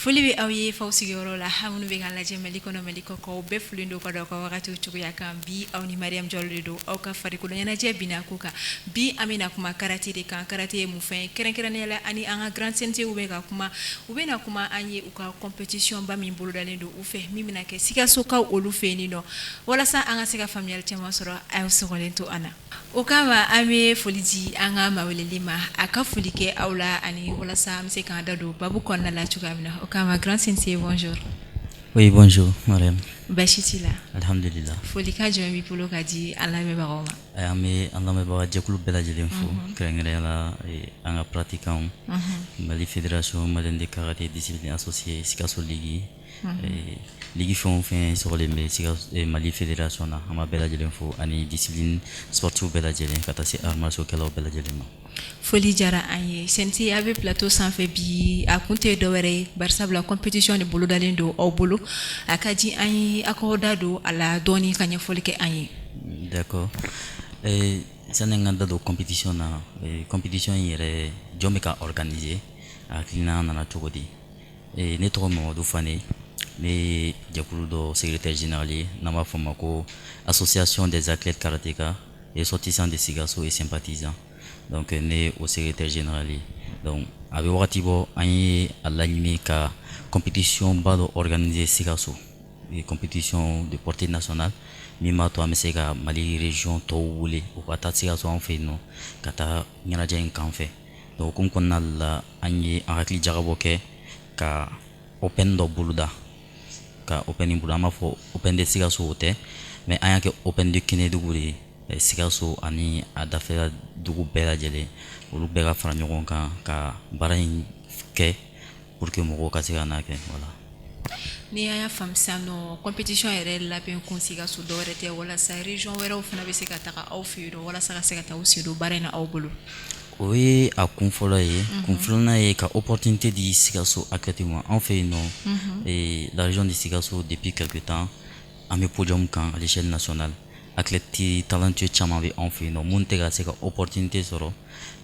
Foli be aw ye faw sigiyɔrɔ la hamunu be kan lajɛ Mali kɔnɔ Mali kɔ kaw bɛɛ fulen do ka da ka wagati cogoya kan bi aw ni Mariam Jalo de do aw ka farikolo ɲɛnajɛ bina ko kan bi an bɛna kuma karate de kan karate ye mun fɛn kɛrɛnkɛrɛnnenya la ani an ka grand CNT u bɛna kuma an ye u ka compétition ba min bolodalen do u fɛ min bɛna kɛ Sikasokaw olu fɛ nin nɔ walasa an ka se ka faamuyali caman sɔrɔ aw sɔgɔlen to an na o kama an bɛ foli di an ka maweleli ma a ka foli kɛ aw la ani walasa an bɛ se k'an da don babu kɔnɔna la cogoya min na o kama grand CNT bonjour. Oui, bonjour, Mariam. Basi t'i la. Alhamdulillah. Foli ka jumɛn b'i bolo ka di an lamɛnbagaw ma. An bɛ an lamɛnbaga jɛkulu bɛɛ lajɛlen fo kɛrɛnkɛrɛnnenya la an ka pratiquants Mali Fédération Malienne de Karaté Discipline Associée Sikaso Ligue Ligue fɛn o fɛn sɔgɔlen bɛ Mali Fédération na an b'a bɛɛ lajɛlen fo ani discipline sportive bɛɛ lajɛlen ka taa se arts martiaux kɛlaw bɛɛ lajɛlen ma. Foli jara an ye CNT a bɛ plateau sanfɛ bi a kun tɛ dɔwɛrɛ ye barisabula compétition de bolodalen do aw bolo a ka di an ye aw k'aw da don a la dɔɔni ka ɲɛfɔli kɛ an ye. D'accord. Sani n ka da don compétition na compétition in yɛrɛ jɔn bɛ ka organiser a hakilina nana cogo di ne tɔgɔ Mamadu Fane ne ye jɛkulu dɔ secrétaire général ye n'an b'a fɔ ma ko association des athlètes karatéka et sortissants de Sikaso et sympathisants. Donc ne au secrétaire général ye donc a bɛ wagati bɔ an ye a laɲini ka compétition ba dɔ organiser Sikaso compétition de portée nationale min b'a to an bɛ se ka Mali région tɔw wele u ka taa Sikaso an fɛ yen nɔ ka taa ɲɛnajɛ in kan fɛ donc hukumu kɔnɔna la an ye an hakili jagabɔ kɛ ka open dɔ boloda ka open bolo an b'a fɔ open de Sikaso o tɛ mais an y'a kɛ open de Kɛnɛdugu de ye Sikaso ani a dafɛla dugu bɛɛ lajɛlen olu bɛɛ ka fara ɲɔgɔn kan ka baara in kɛ pour que mɔgɔw ka se ka n'a kɛ voilà. Ni y'a faamu sisan nɔ compétition yɛrɛ labɛn kun Sikaso dɔwɛrɛ tɛ walasa région wɛrɛw fana bɛ se ka taga aw fɛ yen walasa ka se ka taa aw sen don baara in na aw bolo. O ye a kun fɔlɔ ye kun filanan ye ka opportunité di Sikaso athlètes ma an fɛ yen nɔ la région de Sikaso depuis quelque temps an bɛ podium kan à l'échelle nationale athlètes talentueux caman bɛ an fɛ yen nɔ mun tɛ ka se ka opportunité sɔrɔ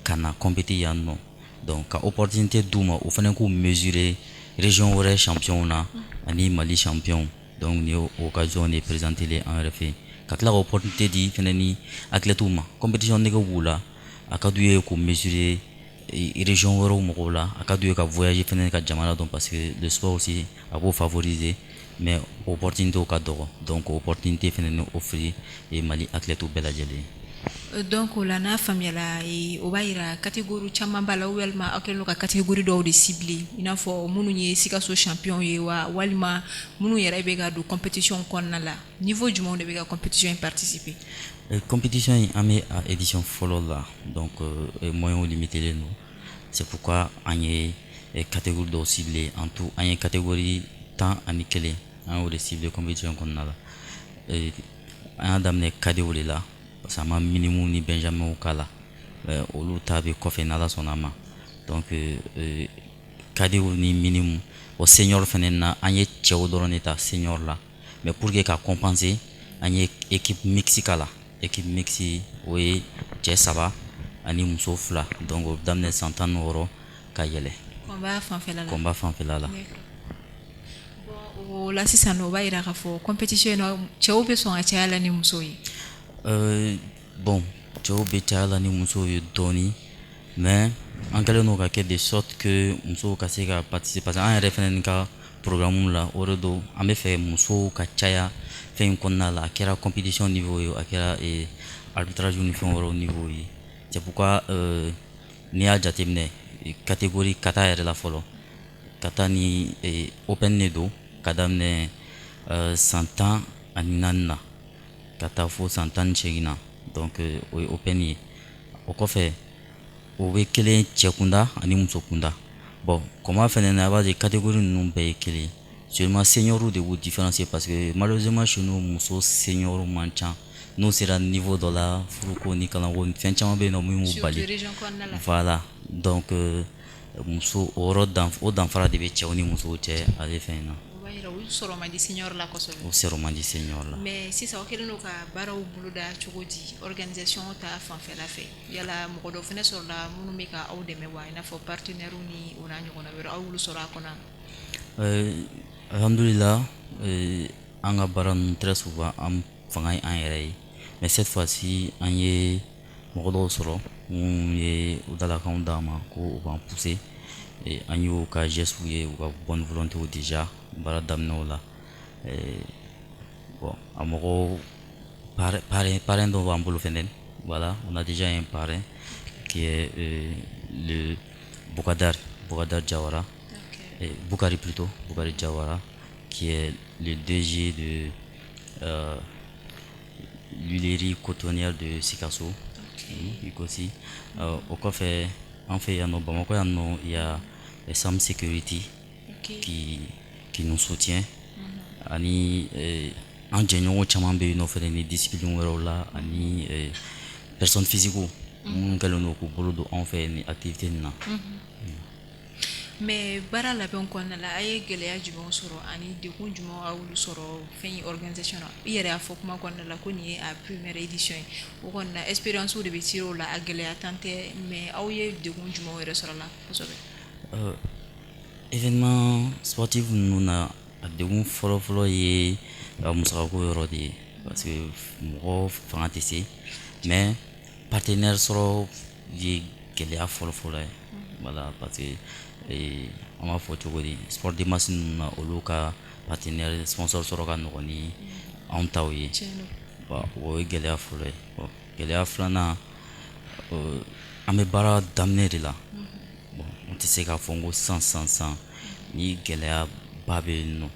ka na compéter yan nɔ donc ka opportunité d'u ma o fana k'u mesurer région wɛrɛ champion na ani Mali champion donc ni occasion de présenter an yɛrɛ fɛ yen ka tila ka opportunité di fana ni athlètes ma compétition nege b'u la a ka d'u ye k'u mesurer région wɛrɛw mɔgɔw la a ka d'u ye ka voyager fana ka jamana dɔn parce que le sport aussi a b'o favoriser mais opportunité ka dɔgɔ donc opportunité fana ni offrir Mali athlètes bɛɛ lajɛlen. Donc o la n'a faamuyala o b'a yira catégorie caman b'a la walima aw kɛlen don ka catégorie dɔw de cibler i n'a fɔ minnu ye Sikaso champion ye wa walima minnu yɛrɛ bɛ ka don compétition kɔnɔna la niveau jumɛnw de bɛ ka compétition in participer. Compétition in an bɛ a édition fɔlɔ la donc moyens limité don c'est pourquoi an ye catégorie dɔw cibler en tout an ye catégorie 11 an y'o de cibler compétition kɔnɔna la an y'a daminɛ cadet de la parce que an ma minimum ni benjamin k'a la olu ta bɛ kɔfɛ n'Ala sɔnna ma donc cadet ni minimum o senior fana na an ye cɛw dɔrɔn de ta senior la mais pour que ka compenser an ye équipe mixte k'a la équipe mixte o ye cɛ 3 ani muso 2 donc o bɛ daminɛ san 16 ka yɛlɛ combat fanfɛla la. O la sisan o b'a yira k'a fɔ compétition in na cɛw bɛ sɔn ka caya la ni musow ye. Bon cɛw bɛ caya la ni musow ye dɔɔni mais an kɛlen don ka kɛ de sorte que musow ka se ka participer parce que an yɛrɛ fana ka programme la o de don an bɛ fɛ musow ka caya fɛn in kɔnɔna la a kɛra compétition niveau ye a kɛra arbitrage ni fɛn wɛrɛw niveau ye c'est pourquoi n'i y'a jateminɛ catégorie kata yɛrɛ la fɔlɔ kata ni open de don ka daminɛ san 14 na ka taa fo san 18 na donc o ye open ye o kɔfɛ o bɛ kelen cɛ kunda ani muso kunda bon comment fɛnɛ na a b'a ye catégorie ninnu bɛɛ ye kelen seulement seniors de b'u différencier parce que malheureusement chez nous muso seniors man ca n'u sera niveau dɔ la furuko ni kalanko fɛn caman bɛ yen nɔ min b'u bali voilà donc muso o danfara de bɛ cɛw ni musow cɛ ale fɛn in na. O sɔrɔ man di senior la kosɛbɛ. O sɔrɔ man di senior la. Mais sisan o kɛlen don ka baaraw boloda cogo di organisation ta fanfɛla fɛ yala mɔgɔ dɔ fɛnɛ sɔrɔla minnu bɛ ka aw dɛmɛ wa i n'a fɔ partenaires ni o n'a ɲɔgɔnna wɛrɛ aw y'olu sɔrɔ a kɔnɔ. Alhamdulillah, an ka baara ninnu très souvent an fanga ye an yɛrɛ ye mais cette fois-ci an ye mɔgɔ dɔw sɔrɔ minnu ye u dalakanw d'an ma ko u b'an pousser an y'u ka gestes ye u ka bonne volonté déjà baara daminɛw la bon a mɔgɔw parrain dɔ b'an bolo fɛnɛ voilà on a déjà un parrain qui est le Boukadar Diawara. Boukari plutôt, Boukari Diawara, qui est le DG de l'huilerie cotonnière de Sikasso, aussi. Au café, en fait, il y a Sam Security qui nous soutient. Ani en jɛɲɔgɔn caman bɛ yen nɔ fɛnɛ ni discipline wɛrɛw la ani personne physique minnu kɛlen don k'u bolo don anw fɛ ni activité nin na. mais baara labɛn kɔnɔna la a ye gɛlɛya jumɛnw sɔrɔ ani degun jumɛn a y'olu sɔrɔ fɛn in organisation na i yɛrɛ y'a fɔ kuma kɔnɔna la ko nin ye a première édition ye o kɔni na expérience de bɛ tiré o la a gɛlɛya tan tɛ mais aw ye degun jumɛnw yɛrɛ sɔrɔ la kosɛbɛ. Événement sportif ninnu na a degun fɔlɔfɔlɔ ye musakako yɔrɔ de ye parce que mɔgɔ fanga tɛ se mais partenaire sɔrɔ ye gɛlɛya fɔlɔfɔlɔ ye voilà parce que an b'a fɔ cogo di sport de masse ninnu na olu ka partenaire sponsor sɔrɔ ka nɔgɔn ni anw taw ye o ye gɛlɛya fɔlɔ ye gɛlɛya filanan an bɛ baara daminɛ de la on tɛ se k'a fɔ n ko sisan ni gɛlɛya ba bɛ yen nɔ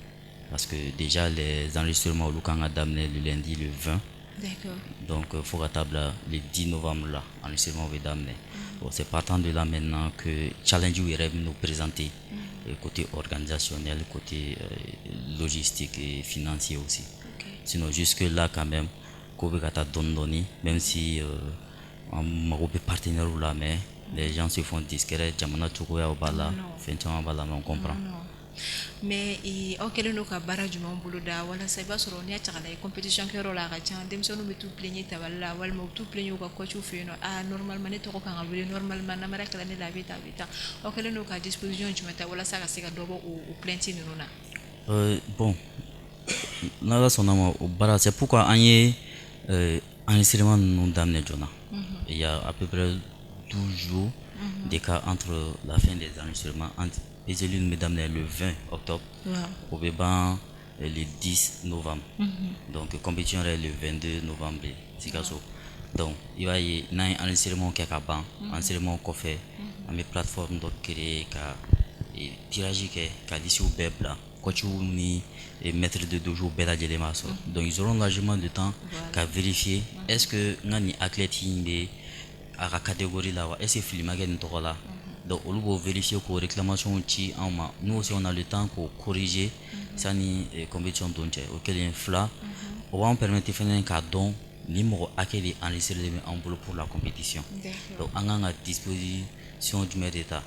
parce que déjà les enregistrements olu kan ka daminɛ le lundi le 20. D'accord. Donc fo ka taa bila le 10 novembre là enregistrement bɛ daminɛ bon c'est partant de là maintenant que challenge yɛrɛ bɛ nous présenter côté organisationnel côté logistique et financier aussi sinon jusque là quand même ko bɛ ka taa dɔɔni dɔɔni même si an mago bɛ partenaire la mais les gens se font discret jamana cogoyaw b'a la fɛn caman b'a la mais on comprend. mais aw kɛlen don ka baara jumɛn bolo da walasa i b'a sɔrɔ n'i y'a ta k'a lajɛ compétition kɛyɔrɔ la a ka ca denmisɛnninw bɛ t'u plaigner tabali la walima u t'u plaigner u ka coachw fɛ yen nɔ normalement ne tɔgɔ kan ka wele normalement namara kɛla ne la a bɛ tan aw kɛlen don ka disposition jumɛn ta walasa ka se ka dɔ bɔ o plainte ninnu na. Bon n'ala sɔnna ma o baara c'est pourquoi an ye enregistrement ninnu daminɛ joona il y a à peu près 12 jours d'écart entre la fin des enregistrements les élus nous daminɛ le 20 octobre au bɛ ban le 10 novembre donc compétition est le 22 novembre Sikasso donc i b'a ye n'an ye enregistrement kɛ ka ban enregistrement kɔfɛ an bɛ plateforme dɔ créer ka tirage kɛ ka lisiw bɛɛ bila coachw ni maître de dojo bɛɛ lajɛlen b'a sɔrɔ donc ils auront largement le temps ka vérifier est-ce que n ka nin athlète in bɛ a ka catégorie la wa est-ce que fili ma kɛ nin tɔgɔ la donc olu b'o vérifier k'o réclamation ci anw ma nous aussi on a le temps k'o corriger sani compétition don cɛ o kɛlen fila o b'an permettre fɛnɛ k'a dɔn ni mɔgɔ hakɛ de enregistré bɛ an bolo pour la compétition donc an kan ka disposition jumɛn de ta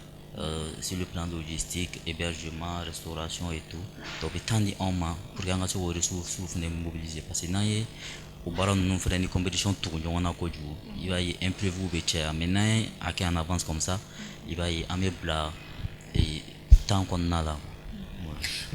sur le plan logistique hébergement restauration et tout donc bɛ temps di anw ma pour que an ka se k'o ressources fɛnɛ mobiliser parce que n'an ye o baara ninnu fɛnɛ ni compétition tugu ɲɔgɔn na kojugu i b'a ye imprévu bɛ caya mais n'an ye a kɛ en avance comme ça i b'a ye an bɛ bila temps kɔnɔna la.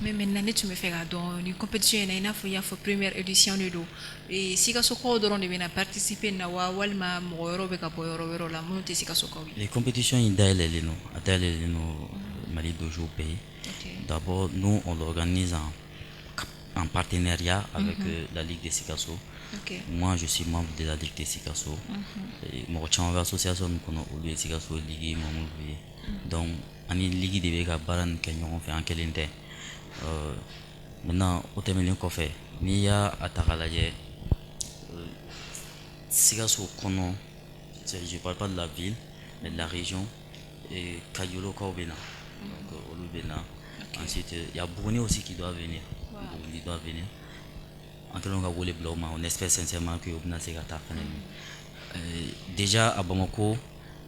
mais maintenant ne tun bɛ fɛ k'a dɔn ni compétition in na i n'a fɔ i y'a fɔ première édition de don Sikasokaw dɔrɔn de bɛ na participer na wa walima mɔgɔ wɛrɛw bɛ ka bɔ yɔrɔ wɛrɛw la minnu tɛ Sikasokaw ye. les compétitions in dayɛlɛlen don a dayɛlɛlen don Mali dojo bɛɛ ye d'abord nous on l'organise en partenariat avec la Ligue de Sikasso. Moi je suis membre de la Ligue de Sikasso mɔgɔ caman bɛ association min kɔnɔ olu ye Sikasso Ligue membre ye donc ani Ligue de bɛ ka baara nin kɛ ɲɔgɔn fɛ an kelen tɛ maintenant o tɛmɛnen kɔfɛ n'i y'a ta k'a lajɛ Sikasso kɔnɔ je parle pas de la ville mais de la région Kajolokaw bɛ na donc olu bɛ na ensuite il y a Buguni aussi qui doit venir Buguni doit venir en kɛlen ka wele bila o ma on espère sincèrement que o bɛna se ka taa fɛnɛ déjà à Bamako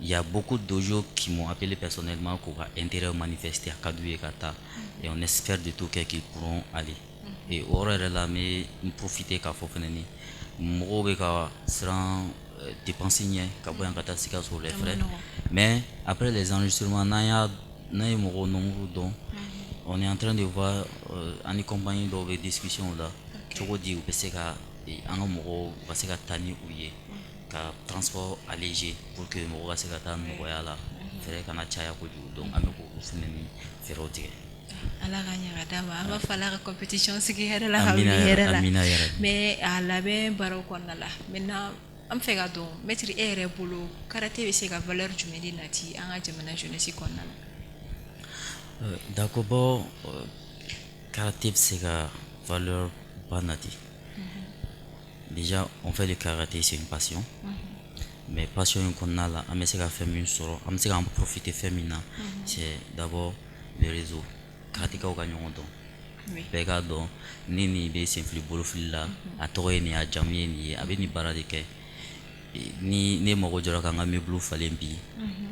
il y a beaucoup de dojos qui m'ont appelé personnellement k'u ka intérêt manifester a ka d'u ye ka taa et on espère de tout cœur qu'ils pourront aller et o yɔrɔ yɛrɛ la n bɛ n profiter k'a fɔ fɛnɛ ni mɔgɔw bɛ ka siran dépense ɲɛ ka bɔ yan ka taa Sikasso les frais mais après les enregistrements n'an ye mɔgɔw nombre dɔn on est en train de voir en compagnie de discussions là cogo di u bɛ se ka an ka mɔgɔw u ka se ka taa ni u ye ka transport allégé pour que mɔgɔw ka se ka taa nɔgɔya la fɛrɛ kana caya kojugu donc an bɛ k'olu fɛnɛ ni fɛɛrɛw tigɛ. Ala ka ɲaga d'a ma an b'a fɔ ala ka compétition sigi hɛrɛ la ka wuli hɛrɛ la mais a labɛn baaraw kɔnɔna la maintenant an fɛ ka dɔn maître e yɛrɛ bolo karaté bɛ se ka valeur jumɛn de nati an ka jamana jeunesse kɔnɔna la. D'accord, bon, karaté bɛ se ka valeur ba nati. Déjà on fait le karaté c'est une passion. Mais passion in kɔnɔna la an bɛ se ka fɛn min sɔrɔ an bɛ se k'an profiter fɛn min na c'est d'abord le réseau. Karatekaw ka ɲɔgɔn dɔn bɛɛ k'a dɔn ni nin bɛ senfili bolofili la a tɔgɔ ye nin a jamu ye nin ye a bɛ nin baara de kɛ ni ne mago jɔra k'an ka meuble falen bi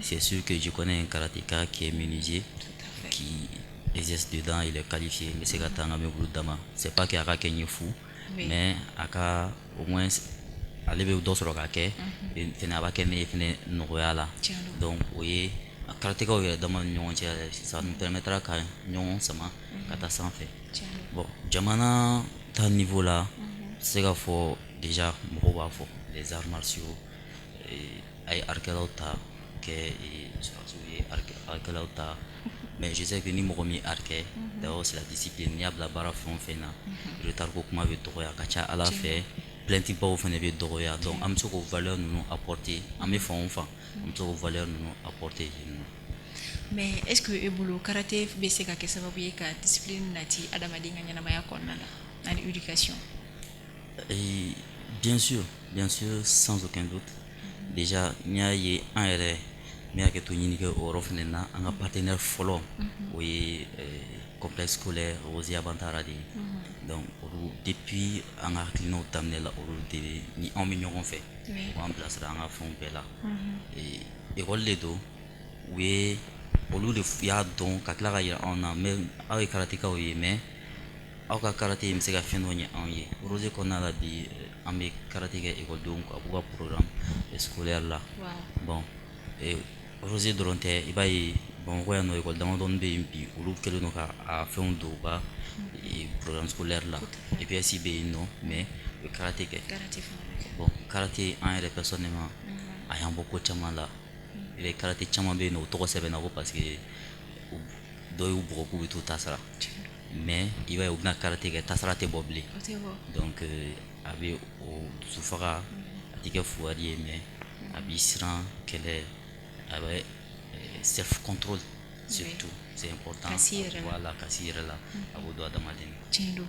c'est sûr que je connais un karatéka qui est menuisier qui exerce dedans il est qualifié n bɛ se ka taa an ka meuble d'a ma c'est pas que a ka kɛ n ye fu mais a ka au moins ale bɛ dɔ sɔrɔ k'a kɛ fɛnɛ a b'a kɛ ne ye fɛnɛ nɔgɔya la donc o ye karatekaw yɛrɛ dama ni ɲɔgɔn cɛ ça nous permettra ka ɲɔgɔn sama ka taa sanfɛ bon jamana ta niveau la se ka fɔ déjà mɔgɔw b'a fɔ les arts martiaux a ye arkɛlaw ta kɛ surasiw ye arkɛlaw ta mais je sais que ni mɔgɔ min arkɛ d'abord c'est la discipline n'i y'a bila baara fɛn o fɛn na retard ko kuma bɛ dɔgɔya ka ca ala fɛ plainte baw fɛnɛ bɛ dɔgɔya donc an bɛ se k'o valeur ninnu apporter an bɛ fan o fan an bɛ se k'o valeur ninnu apporter yen nɔ. Mais est-ce que e bolo karaté bɛ se ka kɛ sababu ye ka discipline nati adamaden ka ɲɛnamaya kɔnɔna la ani éducation? Bien sûr sans aucun doute déjà n'i y'a ye an yɛrɛ min y'a kɛ to ɲini kɛ o yɔrɔ fɛnɛ na an ka partenaire fɔlɔ o ye complexe scolaire Rosia Bantara de ye donc olu depuis an ka hakilinaw daminɛ la olu de bɛ ni anw bɛ ɲɔgɔn fɛ u b'an bilasira an ka fɛnw bɛɛ la école de don u ye olu de y'a dɔn ka tila ka yira anw na mais aw ye karatekaw ye mais aw ka karaté bɛ se ka fɛn dɔ ɲɛ anw ye Rose kɔnɔna la bi an bɛ karaté kɛ ekɔlidenw a b'u ka programme scolaire la bon Rose dɔrɔn tɛ i b'a ye Bamakɔ yan nɔ ekɔli damadɔni bɛ yen bi olu kɛlen don ka a fɛnw don u ka programme scolaire la EPS bɛ yen nɔ mais u bɛ karaté kɛ bon karaté an yɛrɛ personnellement a y'an bɔ ko caman la i bɛ karaté caman bɛ yen nɔ o tɔgɔ sɛbɛnna ko parce que dɔw y'u bugɔ k'u bɛ t'u tasara mais i b'a ye u bɛna karaté kɛ tasara tɛ bɔ bilen donc a bɛ o dusufaga a tɛ kɛ fugari ye mais a b'i siran kɛlɛ a bɛ self control surtout c'est important voilà ka s'i yɛrɛ la a b'o don adamaden na. Tiɲɛ don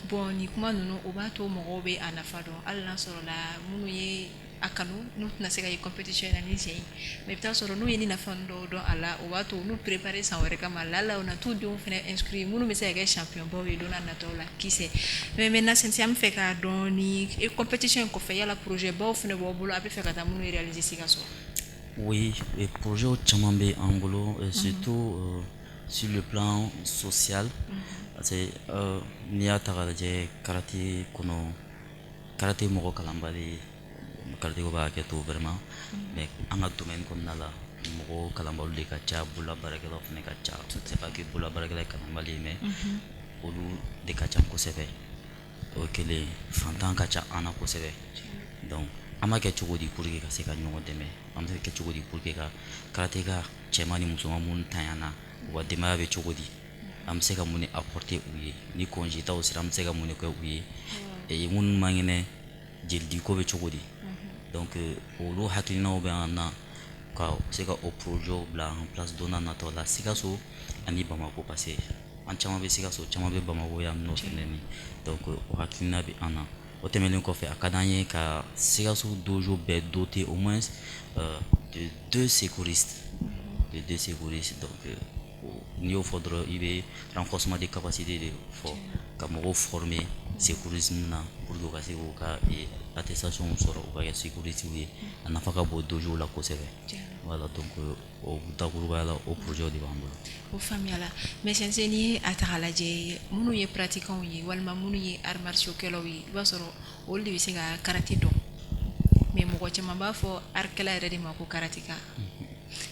bon ni kuma ninnu o b'a to mɔgɔw bɛ a nafa dɔn hali n'a sɔrɔ la minnu ye a kanu n'u tɛna se ka ye compétition na ni cɛ ye mais i bɛ taa sɔrɔ n'u ye ni nafa dɔw dɔn a la o b'a to n'u préparer san wɛrɛ kama la u na t'u denw fana inscrit minnu bɛ se ka kɛ champion baw ye don n'a nataw la qui sait mais maintenant Cynthia an bɛ fɛ k'a dɔn ni compétition in kɔfɛ yala projet baw fana b'aw bolo a bɛ fɛ ka taa minnu réaliser Sikaso? Oui, les projets caman bɛ an bolo surtout sur le plan social parce que n'i y'a ta k'a lajɛ karaté kɔnɔ karaté mɔgɔ kalanbali karaté ko b'a kɛ to vraiment mais an ka domaine kɔnɔna la mɔgɔ kalanbaliw de ka ca bololabaarakɛlaw fana ka ca c'est pas que bololabaarakɛla ye kalanbali ye mais olu de ka ca kosɛbɛ o ye kelen fantan ka ca an na kosɛbɛ donc an b'a kɛ cogo di pour que ka se ka ɲɔgɔn dɛmɛ an bɛ kɛ cogo di pour que ka karateka cɛman ni musoman minnu tanyana u ka denbaya bɛ cogo di an bɛ se ka mun de apporter u ye ni congé taw sera an bɛ se ka mun de kɛ u ye minnu man kɛnɛ jelidiko bɛ cogo di donc olu hakilinaw bɛ an na ka se ka o projet bila en place don n'a nataw la Sikaso ani Bamako parce que an caman bɛ Sikaso caman bɛ Bamako yan nɔ fɛnɛ ni donc o hakilina bɛ an na o tɛmɛnen kɔfɛ a ka d'an ye ka Sikaso dojo bɛɛ doter au moins de 2 secouristes donc n'i y'o fɔ dɔrɔn i bɛ renforcement de capacité de fɔ ka mɔgɔw former secourisme na pour que u ka se k'u ka attestation sɔrɔ u ka kɛ secouristes ye a nafa ka bon dojo la kosɛbɛ voilà donc o dakurubaya la o projet de b'an bolo. O faamuyala mais Sensei n'i ye a ta k'a lajɛ minnu ye pratiquants ye walima minnu ye arts martiaux kɛlaw ye i b'a sɔrɔ olu de bɛ se ka karaté dɔn mais mɔgɔ caman b'a fɔ arkɛla yɛrɛ de ma ko karateka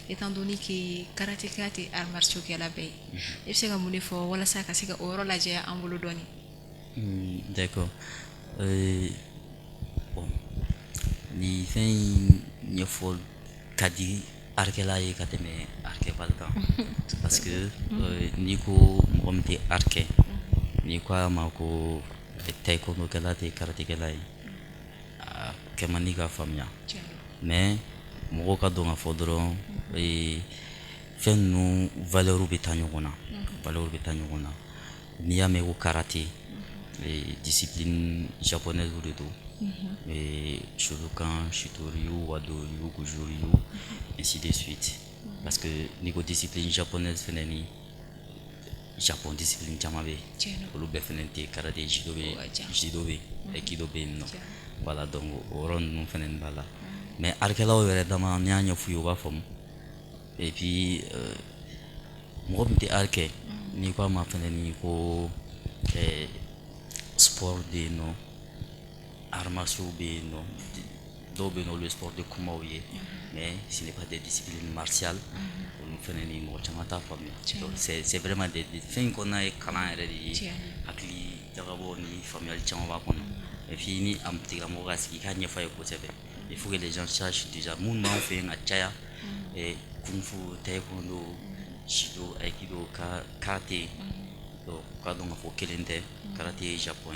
étant donné que karatéka tɛ arts martiaux kɛla bɛɛ ye i bɛ se ka mun de fɔ walasa ka se ka o yɔrɔ lajɛ an bolo dɔɔni. D'accord. Bon, ni fɛn in ɲɛfɔ ka di arkɛla ye ka tɛmɛ arkɛbali kan parce que n'i ko mɔgɔ min tɛ arkɛ n'i ko a ma ko taekwondo-kɛla tɛ karatekɛla ye a kɛ man di ka faamuya mais mɔgɔw ka dɔn ka fɔ dɔrɔn fɛn ninnu valeur bɛ taa ɲɔgɔn na valeur bɛ taa ɲɔgɔn na n'i y'a mɛn ko karate discipline japonaise de don Shotokan, Shitoryu, Wado Ryu, Goju Ryu, ainsi de suite. Parce que n'i ko discipline japonaise fɛnɛ ni Japon discipline caman bɛ yen olu bɛɛ fɛnɛ tɛ karaté judo bɛ yen aikido bɛ yen nɔ voilà donc o yɔrɔ ninnu fɛnɛ b'a la mais arkɛlaw yɛrɛ dama n'i y'a ɲɛf'u ye u b'a faamu et puis mɔgɔ min tɛ arkɛ n'i ko a ma fɛnɛ ni ko sport de yen nɔ arts martiaux bɛ yen nɔ dɔw bɛ yen nɔ olu ye sport de kumaw ye mais ce n'est pas des disciplines martiales olu fɛnɛ ni mɔgɔ caman t'a faamuya donc c'est vraiment des fɛn in kɔnɔna ye kalan yɛrɛ de ye hakili jagabɔ ni faamuyali caman b'a kɔnɔ et puis ni a tigilamɔgɔ ka sigi i k'a ɲɛfɔ a ye kosɛbɛ il faut que les gens sachent déjà minnu b'anw fɛ yen ka caya kung fu taekwondo judo aikido karaté donc ka dɔn k'a fɔ kelen tɛ karaté ye japon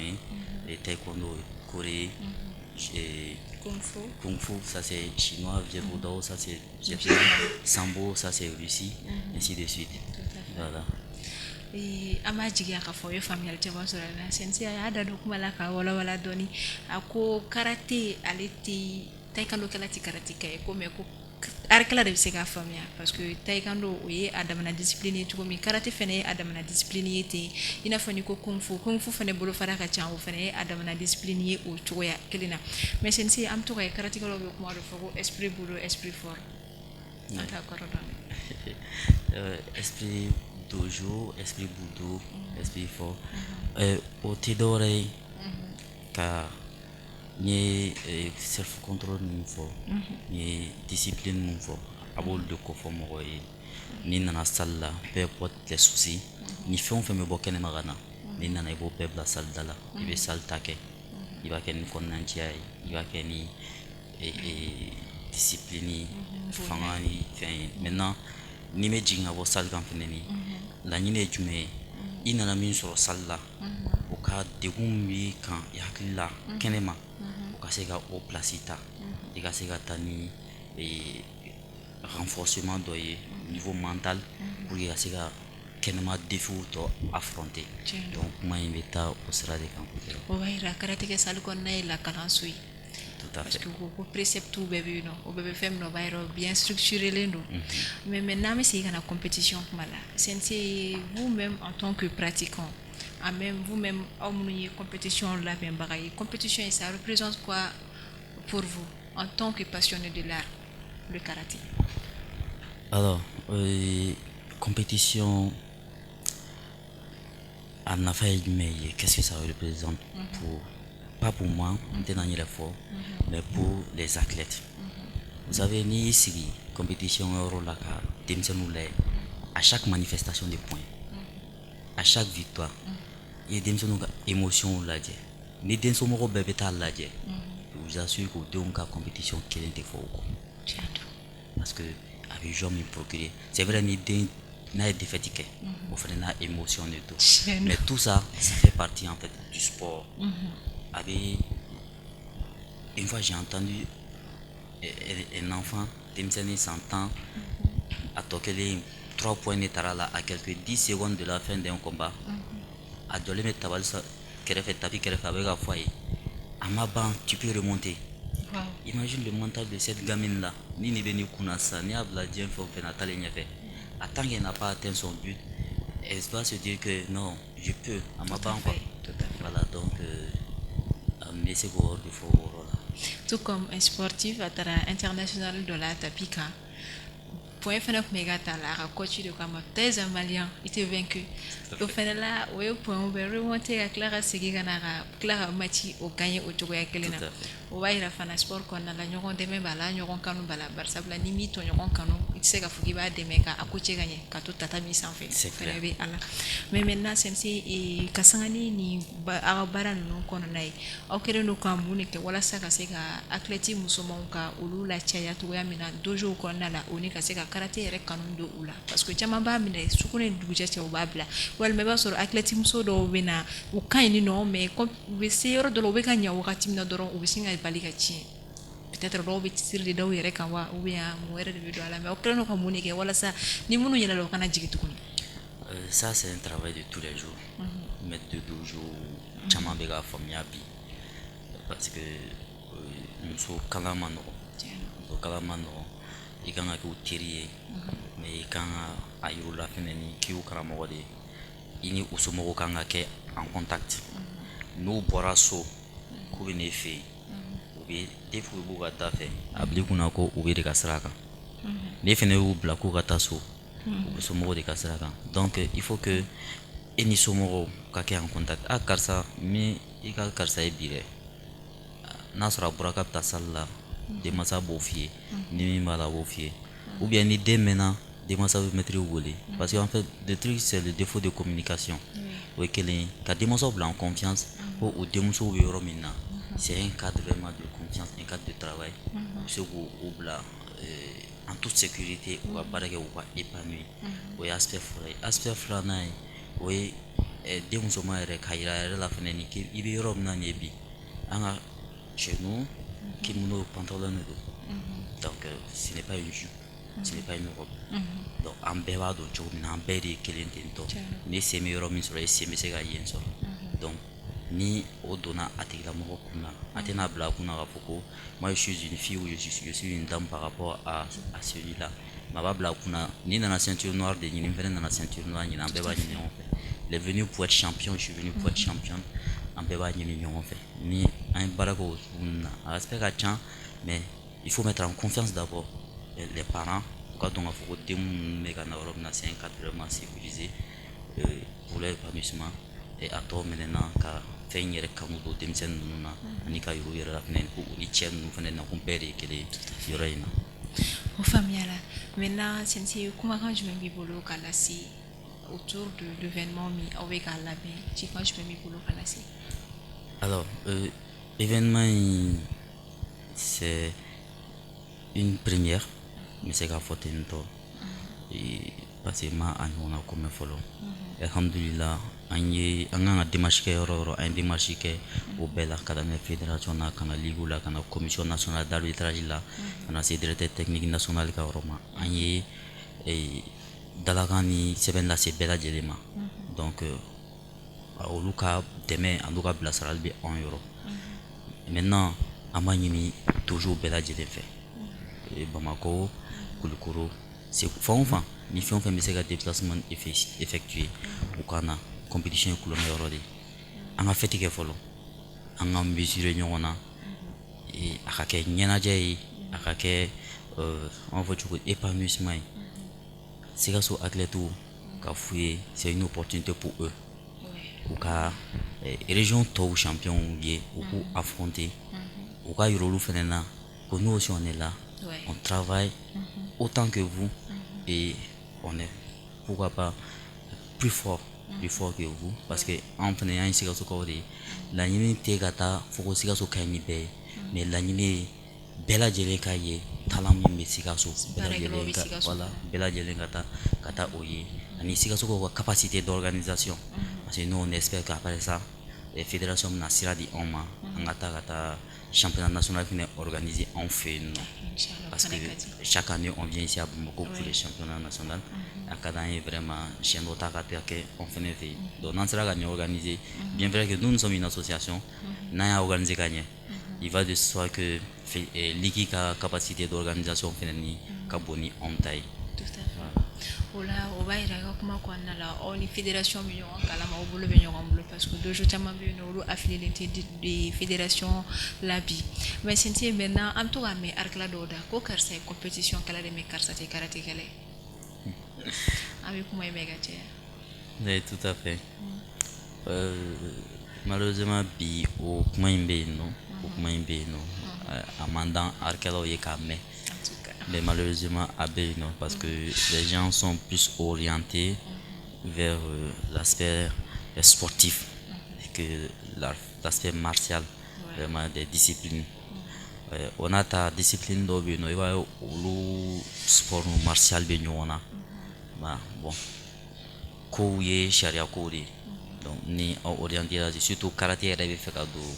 ye taekwondo Corée, Kung Fu, ça c'est chinois, Vietnam, ça c'est japonais, Sambo, ça c'est Russie, ainsi de suite. Voilà. An b'a jigiya k'a fɔ o ye faamuyali caman sɔrɔ a la sensei a y'a da don kuma la ka walawala dɔɔni a ko karate ale tɛ taekwondo-kɛla tɛ karatekɛ ye ko mais ko arkɛla de bɛ se k'a faamuya parce que taekwondo o ye a damana discipline ye cogo min karate fɛnɛ ye a damana discipline ye ten i n'a fɔ ni ko kung fu fɛnɛ bolofara ka ca o fɛnɛ ye a damana discipline ye o cogoya kelen na mais sensei an bɛ to ka ye karatekɛlaw bɛ kuma dɔ fɔ ko esprit budo esprit fort an t'a kɔrɔ dɔn esprit dojo esprit budo esprit fort o tɛ dɔwɛrɛ ye ka n ye self control min fɔ n ye discipline min fɔ a b'olu de kofɔ mɔgɔ ye n'i nana salle la peu importe les soucis ni fɛn o fɛn bɛ bɔ kɛnɛma ka na n'i nana i b'o bɛɛ bila salle da la i bɛ salle ta kɛ i b'a kɛ ni kɔnɔnajɛya ye i b'a kɛ ni discipline fanga ni fɛn ye maintenant n'i bɛ jigin ka bɔ salle kan fɛnɛ ni laɲini ye jumɛn ye i nana min sɔrɔ salle la o ka degun b'i kan i hakili la kɛnɛma o ka se ka o place ta i ka se ka taa ni renforcement dɔ ye niveau mental pour que ka se ka kɛnɛma défiw tɔ affronter donc kuma in bɛ taa o sira de kan o b'a yira karatekɛ salle kɔnɔna ye lakalanso ye parce que ko préceptes bɛɛ bɛ yen nɔ o bɛɛ bɛ fɛn min na o b'a yira bien structuré don mais maintenant an bɛ segin ka na compétition kuma la sensei vous-même en tant que pratiquant en même vous-même aw minnu ye compétition labɛnbaga ye compétition ça représente quoi pour vous en tant que passionné de l'art le karaté? Alors compétition a nafa ye jumɛn ye qu'est-ce que ça représente pour pas pour moi n tɛna n yɛrɛ fɔ mais pour les athlètes vous savez n'i y'i sigi compétition yɔrɔ la ka denmisɛnninw lajɛ à chaque manifestation de points à chaque victoire i ye denmisɛnninw ka émotion lajɛ ni densomɔgɔw bɛɛ bɛ taa lajɛ je vous assure k'o denw ka compétition kelen tɛ fɔ o kɔ parce que a bɛ joie min procurer c'est vrai ni den n'a ye défaite kɛ o fana n'a émotion de don mais tout ça ça fait partie en fait du sport a bɛ une fois j'ai entendu un enfant denmisɛnnin san 10 a tɔ kelen 3 points de taara la à quelques 10 secondes de la fin d'un combat a jɔlen bɛ tabali kɛrɛfɛ tapi kɛrɛfɛ a bɛ ka fɔ a ye a ma ban tu peux remonter. Imagine le mental de cette gamine là ni ne bɛ ni kunna sisan n'i y'a bila diɲɛ fɛn o fɛn na a taalen ɲɛfɛ à tant qu'elle n'a pas atteint son but elle va se dire que non je peux a ma ban quoi voilà donc an bɛ se k'o yɔrɔ de fɔ o yɔrɔ la. Tout comme un sportif a taara international dɔ la tapis kan point fɛnɛ tun bɛ ka ta la a ka coach de ko a ma t'es un malien i tɛ vaincu o fɛnɛ la o ye point bɛɛ remonter ka tila ka segin ka na ka tila ka match o gagner o cogoya kelen na o b'a yira fana sport kɔnɔna la ɲɔgɔn dɛmɛ b'a la ɲɔgɔn kanu b'a la barisabula ni m'i tɔɲɔgɔn kanu tɛ se ka fɔ k'i b'a dɛmɛ ka a ko cɛ ka ɲɛ ka to tatami sanfɛ fɛnɛ bɛ a la mais maintenant sɛnsi ka sanga ni nin aw ka baara ninnu kɔnɔna ye aw kɛlen don ka mun de kɛ walasa ka se ka athlète musomanw ka olu la caya cogoya min na dojow kɔnɔna la o ni ka se ka karate yɛrɛ kanu don u la parce que caman b'a minɛ suko ni dugujɛ cɛ u b'a bila walima i b'a sɔrɔ athlète muso dɔw bɛ na u ka ɲi ni nɔ mais u bɛ se yɔrɔ dɔ la u bɛ ka ɲɛ wagati min na dɔrɔn u bɛ sin ka bali ka tiɲɛ peut-être dɔw bɛ tisiri de dɔw yɛrɛ kan wa ou bien mun wɛrɛ de bɛ don a la mais aw kɛlen don ka mun de kɛ walasa ni minnu yɛlɛla o kana jigin tuguni. Ça c'est un travail de tous les jours. Mettre de jours caman bɛ ka faamuya bi parce que muso kalan ma nɔgɔn muso kalan ma nɔgɔn i kan ka kɛ u teri ye mais i kan ka a yir'u la fɛnɛ ni k'i y'u karamɔgɔ de ye i ni u somɔgɔw kan ka kɛ en contact n'u bɔra so k'u bɛ n'e fɛ yen u bɛ depuis u b'u ka da fɛ a bil'i kunna ko u bɛ de ka sira kan n'e fɛnɛ y'u bila k'u ka taa so u bɛ somɔgɔw de ka sira kan donc il faut que e ni somɔgɔw ka kɛ en contact karisa min i ka karisa ye bi dɛ n'a sɔrɔ a bɔra k'a bɛ taa salle la denmansa b'o f'i ye ni min b'a la a b'o f'i ye ou bien ni den mɛnna denmansa bɛ mɛtiriw wele parce que en fait le truc c'est le défaut de communication o ye kelen ye ka denmansaw bila en confiance ko o denmusow bɛ yɔrɔ min na c'est un cadre vraiment de confiance un cadre de travail u bɛ se k'o bila en toute sécurité u ka baara kɛ u ka épanouir o ye aspect fɔlɔ ye aspect filanan ye o ye den musoman yɛrɛ k'a yira a yɛrɛ la fɛnɛ ni i bɛ yɔrɔ min na nin ye bi an ka chez nous kimono pantalon de don donc ce n'est pas une jupe ce n'est pas une robe donc an bɛɛ b'a dɔn cogo min na an bɛɛ de ye kelen ten tɔ ne sen bɛ yɔrɔ min sɔrɔ e sen bɛ se ka yen sɔrɔ donc ni o donna a tigilamɔgɔ kun na a tɛna bila a kunna k'a fɔ ko moi je suis une fille ou je suis une dame par rapport à celui-là mais a b'a bila a kunna ni nana ceinture noire de ɲini n fɛnɛ nana ceinture noire ɲini an bɛɛ b'a ɲini ɲɔgɔn fɛ il est venu pour être champion je suis venu pour être championne an bɛɛ b'a ɲini ɲɔgɔn fɛ ni an ye baara kɛ o sugu ninnu na a aspect ka can mais il faut mettre en confiance d'abord les parents u ka dɔn k'a fɔ ko den minnu bɛ ka na yɔrɔ min na c'est un cadre vraiment sécurisé pour leur épanouissement et a tɔ mɛnɛna ka fɛn yɛrɛ kanu don denmisɛnnin ninnu na ani ka yir'u yɛrɛ la fɛnɛ ko u ni cɛ ninnu fɛnɛ na ko bɛɛ de ye kelen ye yɔrɔ in na. O faamuyala maintenant sɛnsi kumakan jumɛn b'i bolo k'a lase autour de l'événement min aw bɛ k'a labɛn cikan jumɛn b'i bolo k'a lase. Alors événement in c'est une première n bɛ se k'a fɔ ten tɔ parce que n ma a ɲɔgɔnna ko mɛn fɔlɔ alhamdulillah an kan ka démarche kɛ yɔrɔ o yɔrɔ an ye démarche kɛ o bɛɛ la ka daminɛ fédération na ka na ligue la ka na commission nationale d'arbitrage la ka na se directeur technique national ka yɔrɔ ma an ye dalakan ni sɛbɛn lase bɛɛ lajɛlen ma donc olu ka dɛmɛ ani ka bilasirali bɛ anw yɔrɔ maintenant an b'a ɲini toujours bɛɛ lajɛlen fɛ Bamako Kulukoro Segu fan o fan ni fɛn o fɛn bɛ se ka déplacement effectuer u ka na compétition ye kulonkɛ yɔrɔ de ye an ka fɛti kɛ fɔlɔ an ka mesurer ɲɔgɔn na a ka kɛ ɲɛnajɛ ye a ka kɛ an b'a fɔ cogo épanouissement ye Sikaso athlètes ka f'u ye c'est une opportunité pour eux u ka région tɔw champion ye u k'u affronter u ka yira olu fɛnɛ na ko nous aussi on est là on travaille autant que vous et on est pourquoi pas plus fort que vous parce que an fɛnɛ y'an ye Sikasokaw de ye laɲini tɛ ka taa fɔ ko Sikaso ka ɲi ni bɛɛ ye mais laɲini ye bɛɛ lajɛlen ka ye talent min bɛ Sikaso bɛɛ lajɛlen ka taa o ye ani Sikasokaw ka capacité d'organisation parce que nous on espère qu'après ça fédération bɛna sira di anw ma an ka taa championnat national fɛnɛ organiser anw fɛ yen nɔ parce que chaque année on vient ici à Bamako pour le championnat national a ka d'an ye vraiment siɲɛ dɔ ta ka kɛ anw fɛnɛ fɛ yen donc n'an sera ka ɲɛ organiser bien vrai que nous sommes une association n'an y'a organiser ka ɲɛ il va de soi que ligue ka capacité d'organisation fɛnɛ ni ka bon ni anw ta ye. O la o b'a yira ka kuma kɔnɔna la aw ni fédération bɛ ɲɔgɔn kalama aw bolo bɛ ɲɔgɔn bolo parce que dojo caman bɛ yen nɔ olu affilié tɛ de fédération la bi mais sɛnti maintenant an bɛ to k'a mɛn arikila dɔw da ko karisa ye compétition kɛla de mais karisa tɛ karate kɛla ye an bɛ kuma in mɛn ka caya. Oui, tout à fait. Malheureusement bi o kuma in bɛ yen nɔ o kuma in bɛ yen nɔ a man d'an arikɛlaw ye k'a mɛn Mais malheureusement, à Bay, non, parce que les gens sont plus orientés vers l'aspect sportif que l'aspect martial, vraiment des disciplines. On a ta discipline dɔ bɛ yen nɔ i b'a ye olu sport martial bɛ ɲɔgɔn na bon kow ye sariya kow de ye donc ni aw orienté la surtout karaté yɛrɛ bɛ fɛ ka don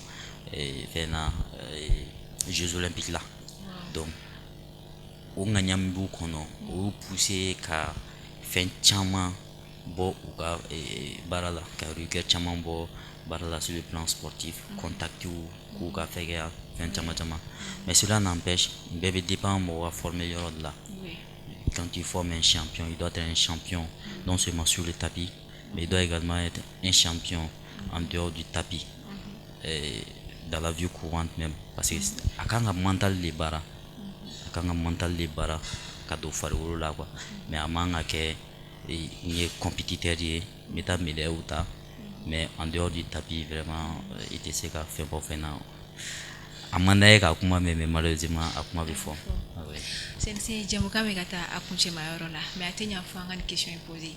fɛn na jeux olympiques la donc o ŋaniya min b'u kɔnɔ o y'u poussé ka fɛn caman bɔ u ka baara la ka rigueur caman bɔ baara la sur le plan sportif contactiw k'u ka fɛgɛya fɛn caman caman mais cela n'empêche bɛɛ bɛ dépend mɔgɔ ka former yɔrɔ de la quand tu formes un champion il doit être un champion non seulement sur le tapis mais il doit également être un champion en dehors du tapis dans la vie courante même parce que a kan ka mental de baara a kan ka mental de baara ka don farikolo la quoi mais a man ka kɛ n ye compétiteur ye n bɛ taa médaillew ta mais en dehors du tapis vraiment i tɛ se ka fɛn bɔ fɛn na a man d'a ye k'a kuma mɛn mais malheureusement a kuma bɛ fɔ. Sensei jamukan bɛ ka taa a kuncɛma yɔrɔ la mais a tɛ ɲa fɔ an ka nin question in poser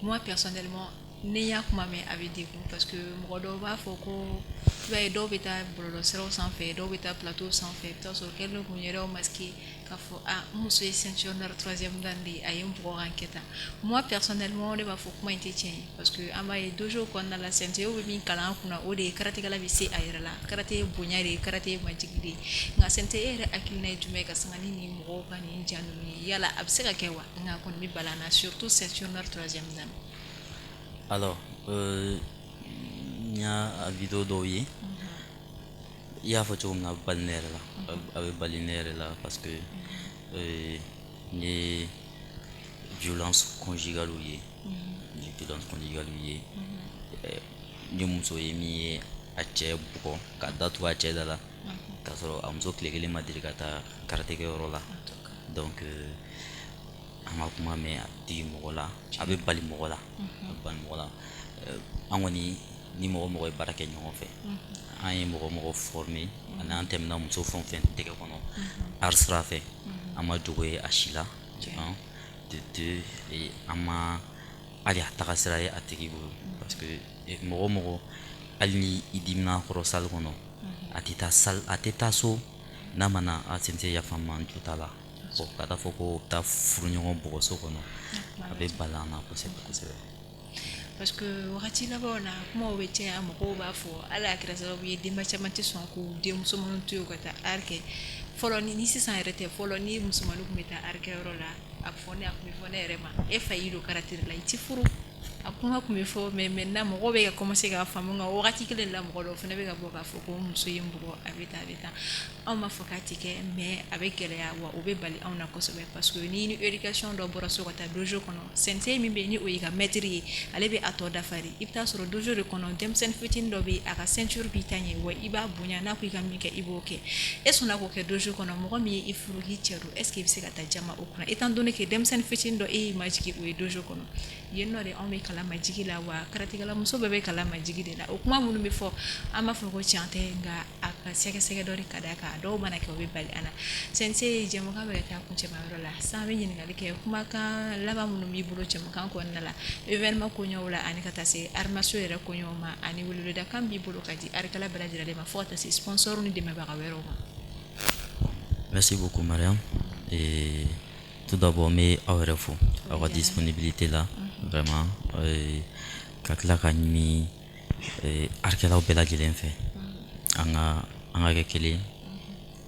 moi personnellement ne y'a kuma mɛn a bɛ degun parce que mɔgɔ dɔw b'a fɔ ko i b'a ye dɔw bɛ taa bɔlɔlɔsiraw sanfɛ dɔw bɛ taa plateau sanfɛ i bɛ taa sɔrɔ kɛlen don k'u yɛrɛw masquer k'a fɔ n muso ye ceinture noire troisième dan de ye a ye n bugɔ ka n kɛ tan moi personnellement ne b'a fɔ kuma in tɛ tiɲɛ ye parce que an b'a ye dojo kɔnɔna la ceinture bɛ min kalan an kunna o de ye karatekɛla bɛ se a yɛrɛ la karate ye bonya de ye karate ye majigi de ye nka ceinture e yɛrɛ hakilina ye jumɛn ye ka sanga ni nin mɔgɔw ka nin ja ninnu ye yala a bɛ se ka kɛ wa nka kɔni bɛ bala na surtout ceinture noire troisième dan. Alors n y'a vidéo dɔw ye i y'a fɔ cogo min na a bɛ bali ne yɛrɛ la a bɛ bali ne yɛrɛ la parce que n ye violence conjugale ye n ye violence conjugale ye n ye muso ye min ye a cɛ bugɔ ka datugu a cɛ da la k'a sɔrɔ a muso tile kelen ma deli ka taa karatekɛyɔrɔ la donc an ma kuma mɛn a tigi mɔgɔ la a bɛ bali mɔgɔ la a bɛ bali mɔgɔ la an kɔni ni mɔgɔ mɔgɔ ye baara kɛ ɲɔgɔn fɛ an ye mɔgɔ mɔgɔ former ani an tɛmɛna muso fɛn o fɛn tɛgɛ kɔnɔ art sira fɛ an ma jogo ye a si la de deux an ma hali a taga sira ye a tigi bolo parce que mɔgɔ mɔgɔ hali ni i dimina kɔrɔ salle kɔnɔ a tɛ taa so n'a ma na a sensei yafa n ma n jo t'a la bon ka taa fɔ ko taa furuɲɔgɔn bugɔ so kɔnɔ a bɛ bali an na kosɛbɛ kosɛbɛ. parce que wagati labanw na kumaw bɛ caya mɔgɔw b'a fɔ hali a kɛra sababu ye denba caman tɛ sɔn k'u denmuso minnu to yen u ka taa art kɛ fɔlɔ ni sisan yɛrɛ tɛ fɔlɔ ni musomaninw tun bɛ taa art kɛyɔrɔ la a bɛ fɔ ne yɛrɛ ma e fa y'i don karate de la i ti furu a kuma tun bɛ fɔ mais maintenant mɔgɔw bɛ ka commencer k'a faamu nka wagati kelen la mɔgɔ dɔw fana bɛ ka bɔ k'a fɔ ko muso ye n bugɔ a bɛ tan anw ma fɔ k'a tɛ kɛ mais a bɛ gɛlɛya wa o bɛ bali anw na kosɛbɛ parce que ni éducation dɔ bɔra so ka taa dojo kɔnɔ sensei min bɛ yen ni o y'i ka maître ye ale bɛ a tɔ dafa de i bɛ taa sɔrɔ dojo de kɔnɔ denmisɛnnin fitinin dɔ bɛ yen a ka ceinture b'i ta ɲɛ wa i b'a bonya n'a ko i ka min kɛ i b'o kɛ e sɔnna k'o kɛ dojo kɔnɔ mɔgɔ min ye i furu k'i cɛ don est ce que i bɛ se ka taa jama o kunna étant donné que denmisɛnnin fitinin dɔ e y'i majigi o ye dojo kɔnɔ yen nɔ de anw bɛ kalan majigi la wa karatekɛla muso bɛɛ bɛ kalan majigi de la o kuma minnu bɛ fɔ an b'a fɔ ko tiɲɛ tɛ nka a ka sɛgɛsɛgɛ dɔ de ka d'a kan dɔw mana kɛ o bɛ bali an na sensei jɛmukan bɛ ka taa kuncɛma yɔrɔ la san bɛ ɲininkali kɛ kumakan laban minnu b'i bolo jɛmukan kɔnɔna la événement koɲɛw la ani ka taa se arts martiaux yɛrɛ koɲɛw ma ani weleweledakan b'i bolo ka di arikala bɛɛ lajɛlen ma fo ka taa se sponsor ni dɛmɛbaga wɛrɛw ma. Merci beaucoup Mariam et tout d'abord n bɛ aw yɛrɛ fo aw ka disponibilité la vraiment ka tila ka ɲini arikɛlaw bɛɛ lajɛlen fɛ an ka kɛ kelen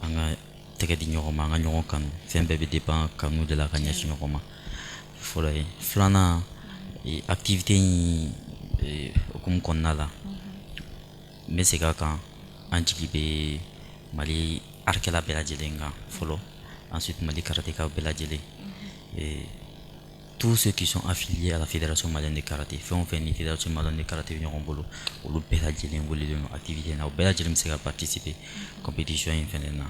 an ka tɛgɛ di ɲɔgɔn ma an ka ɲɔgɔn kanu fɛn bɛɛ bɛ dépend kanu de la ka ɲɛsin ɲɔgɔn ma fɔlɔ ye filanan activité in hukumu kɔnɔna la n bɛ segin a kan an jigi bɛ Mali arikɛla bɛɛ lajɛlen kan fɔlɔ ensuite Mali karateka bɛɛ lajɛlen tous ceux qui sont affiliés à la fédération malienne de karaté fɛn o fɛn ni fédération malienne de karaté bɛ ɲɔgɔn bolo olu bɛɛ lajɛlen welelen don activité in na o bɛɛ lajɛlen bɛ se ka participer compétition in fɛnɛ na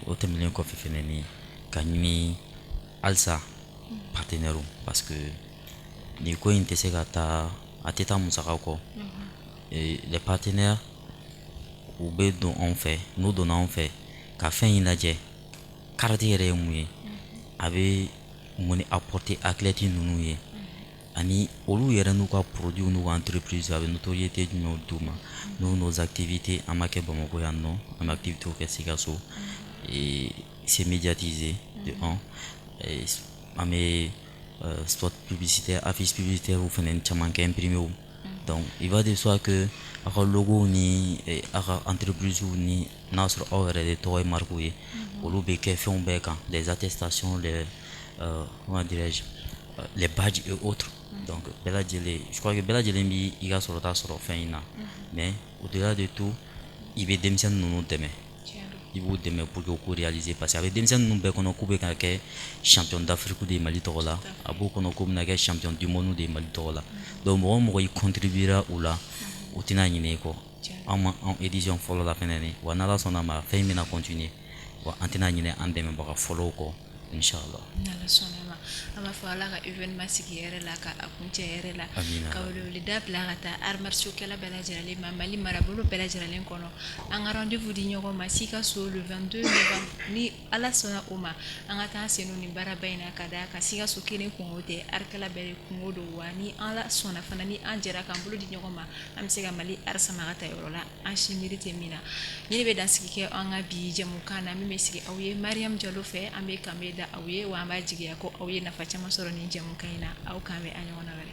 o tɛmɛnen kɔfɛ fɛnɛ ni ka ɲini halisa partenaires parce que nin ko in tɛ se ka taa a tɛ taa musakaw kɔ les partenaires u bɛ don anw fɛ n'u donna anw fɛ ka fɛn in lajɛ karaté yɛrɛ ye mun ye a bɛ mun de apporter athlète ninnu ye ani olu yɛrɛ n'u ka produit n'u ka entreprise a bɛ notoriété jumɛnw d'u ma nous nos activités an b'a kɛ Bamakɔ yan nɔ an bɛ activités kɛ Sikaso et c'est médiatisé de un an bɛ spot publicitaire affiche publicitaire fɛnɛ caman kɛ imprimé wu donc il va de soi que a ka logo ni a ka entreprise ni n'a sɔrɔ aw yɛrɛ de tɔgɔ ye marque ye olu bɛ kɛ fɛnw bɛɛ kan les attestations les comment dirais-je les badges et autres donc bɛɛ lajɛlen je crois que bɛɛ lajɛlen bi i ka sɔrɔta sɔrɔ fɛn in na mais au-delà de tout i bɛ denmisɛnnin ninnu dɛmɛ i b'u dɛmɛ pour que u k'o réaliser parce que a bɛ denmisɛnnin ninnu bɛɛ kɔnɔ k'u bɛ ka kɛ champion d'Afrique de Mali tɔgɔ la a b'u kɔnɔ k'u bɛna kɛ champion du monde de Mali tɔgɔ la donc mɔgɔ o mɔgɔ i contribuera u la u tɛna ɲinɛ i kɔ an ma an édition fɔlɔ la fɛnɛ ni wa n'Ala sɔnna ma fɛn in bɛna continuer wa an tɛna ɲinɛ an dɛmɛbaga fɔlɔw kɔ inchallah n'Ala sɔnna ma an b'a fɔ ala ka événement sigi yɛrɛ la ka a kuncɛ yɛrɛ la ka weleweleda bila ka taa arts martiaux kɛla bɛɛ lajɛlen ma Mali marabolo bɛɛ lajɛlen kɔnɔ an ka rendez-vous di ɲɔgɔn ma Sikaso le 22 novembre ni ala sɔnna o ma an ka taa senu ni baaraba in na ka da ka Sikaso kelen kungo tɛ arkɛla bɛɛ de kungo don wa ni ala sɔnna fana ni an jɛra k'an bolo di ɲɔgɔn ma an bɛ se ka Mali art sama ka ta yɔrɔ la an si miiri tɛ min na ni ne bɛ dansigi kɛ an ka bi jɛmukan na min bɛ sigi aw ye Mariam Diallo fɛ an bɛ kan bɛ da aw ye wa an b'a jigiya ko aw ye nafa caman sɔrɔ ni jɛmukan in na aw kan bɛ a ɲɔgɔn na wɛrɛ